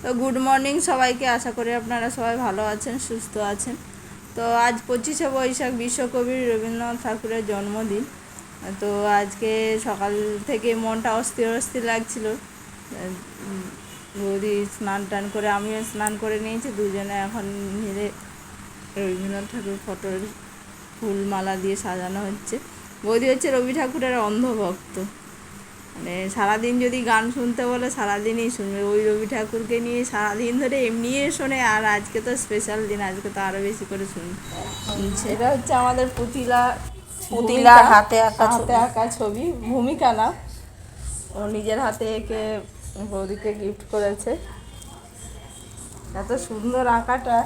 তো good morning সবাইকে, আশা করি আপনারা সবাই ভালো আছেন, সুস্থ আছেন। তো আজ 25শে বৈশাখ, বিশ্বকবি রবীন্দ্রনাথ ঠাকুরের জন্মদিন। তো আজকে সকাল থেকে মনটা অস্থির অস্থির লাগছিল। বৌদি স্নান টান করে, আমিও স্নান করে নিয়েছি, দুজনে এখন মিলে রবীন্দ্রনাথ ঠাকুর ফটোর ফুলমালা দিয়ে সাজানো হচ্ছে। বৌদি হচ্ছে রবি ঠাকুরের অন্ধভক্ত, মানে সারাদিন যদি গান শুনতে বলে সারাদিনই শুনবে। ওই রবি ঠাকুরকে নিয়ে সারাদিন ধরে এমনিই শোনে, আর আজকে তো স্পেশাল দিন, আজকে তো আরও বেশি করে শুনছে। এটা হচ্ছে আমাদের পুতিলা হাতে আঁকা ছবি, ভূমিকা না, ও নিজের হাতে এঁকে বৌদিকে গিফট করেছে। এত সুন্দর আঁকাটা।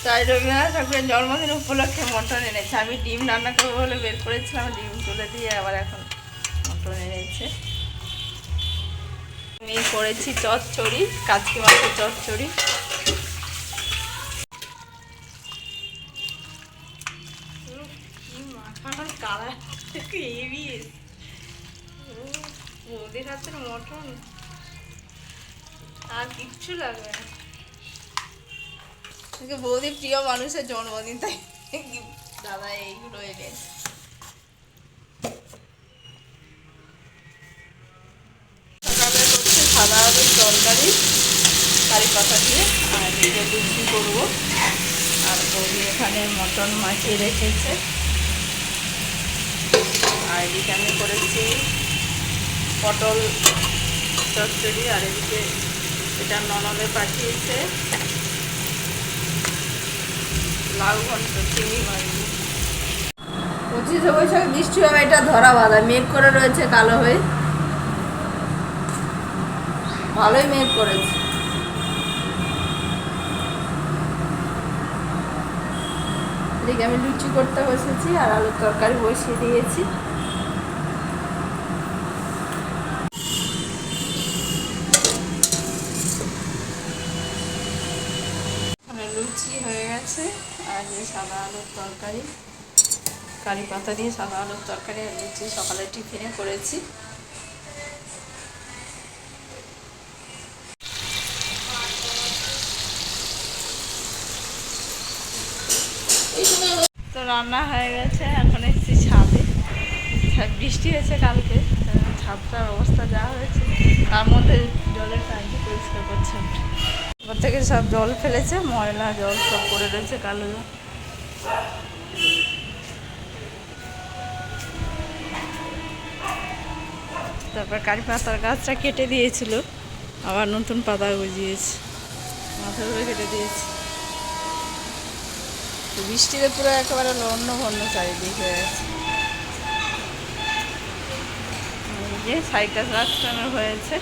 তাই রবীন্দ্রনাথ ঠাকুরের জন্মদিন উপলক্ষে মটন এনেছে। আমি ডিম রান্না করবো বলে বের করেছিলাম, ডিম তুলে দিয়ে আবার এখন মটন এনেছে। আমি করেছি চচ্চড়ি, কাচকি মাছের চচ্চড়ি। মাখানোর কালার হেভি, বৌদির হাতের মটন আর কিচ্ছু লাগবে না। বৌদির প্রিয় মানুষের জন্মদিন, তাই দাদা এইগুলো এনেছে। সকালে করছে সাদা আলুর তরকারি, কারি পাতা দিয়ে, আর এদিকে লুচি করবো। আর বৌদি এখানে মটন মাখিয়ে রেখেছে। আর এদিকে আমি করেছি পটল চচ্চড়ি, আর এদিকে এটা ননদে পাঠিয়েছে লাউ ঘন্ট চিংড়ি মাছ। 25শে বৈশাখ বৃষ্টি হবে, এটা ধরা বাঁধা, মেঘ করে রয়েছে কালো হয়ে, ভালোই মেঘ করেছে। এদিকে আমি লুচি করতে বসেছি আর আলুর তরকারি বসিয়ে দিয়েছি। লুচি হয়ে গেছে, আর যে সাদা আলুর তরকারি, কারি পাতা দিয়ে সাদা আলুর তরকারি আর লুচি সকালে টিফিনে করেছি। তো রান্না হয়ে গেছে, এখন এসেছি ছাদে। বৃষ্টি হয়েছে কালকে, ছাদটার অবস্থা যা হয়েছে, তার মধ্যে জলের ট্যাঙ্কি পরিষ্কার করছে। ওর থেকে সব জল ফেলেছে, ময়লা জল সব পড়ে রয়েছে, কালো জল। তারপর কারি পাতার গাছটা কেটে দিয়েছিল, আবার নতুন পাতা গজিয়েছে, মাথার উপরে কেটে দিয়েছে। তো বৃষ্টিতে পুরো একেবারে লন্ড ভন্ড চারিদিক হয়ে গেছে। এই যে সাইকাস গাছটানো হয়েছে,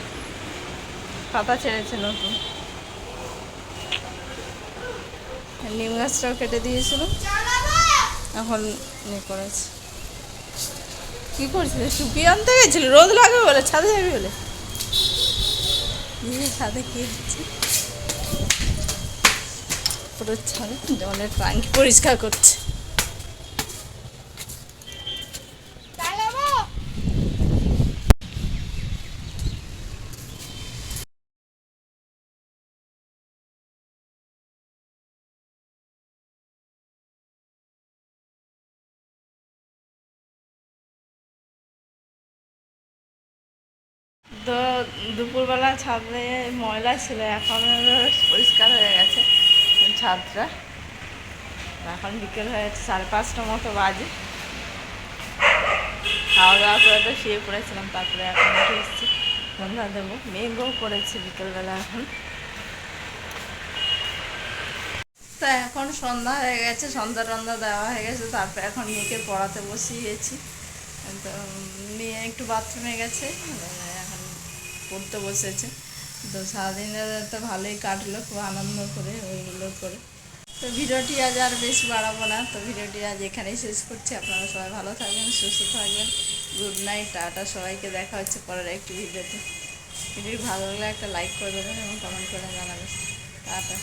পাতা ছেড়েছে নতুন। নিম গাছটাও কেটে দিয়েছিল, এখন করেছে। কি করছিস? শুকিয়ে আনতে গেছিল, রোদ লাগবে বলে, ছাদে যাবি বলে। ছাদে কি হচ্ছে? পুরো ছাদে জলের ট্যাঙ্কি পরিষ্কার করছে। তো দুপুরবেলা ছাদে ময়লা ছিল, এখন পরিষ্কার হয়ে গেছে ছাদটা। এখন বিকেল হয়ে গেছে, 5:30টার মতো বাজে। খাওয়া দাওয়া করে তো শুয়ে পড়েছিলাম, তারপরে এখন উঠে এসেছি সন্ধ্যা দেবো। মেঘও করেছে বিকেলবেলা এখন। তো এখন সন্ধ্যা হয়ে গেছে, সন্ধ্যা টন্ধা দেওয়া হয়ে গেছে, তারপরে এখন মেয়েকে পড়াতে বসিয়েছি। তো মেয়ে একটু বাথরুমে গেছে, এখন পড়তে বসেছে। তো সারাদিন তো ভালোই কাটলো, খুব আনন্দ করে ওইগুলো করে। তো ভিডিওটি আজ আর বেশি বাড়াবো না, তো ভিডিওটি আজ এখানেই শেষ করছি। আপনারা সবাই ভালো থাকবেন, সুস্থ থাকবেন। Good night, tata. সবাইকে দেখা হচ্ছে পরের একটি ভিডিওতে। ভিডিওটি ভালো লাগলে একটা লাইক করে দেবেন এবং কমেন্ট করে জানাবেন। টাটা।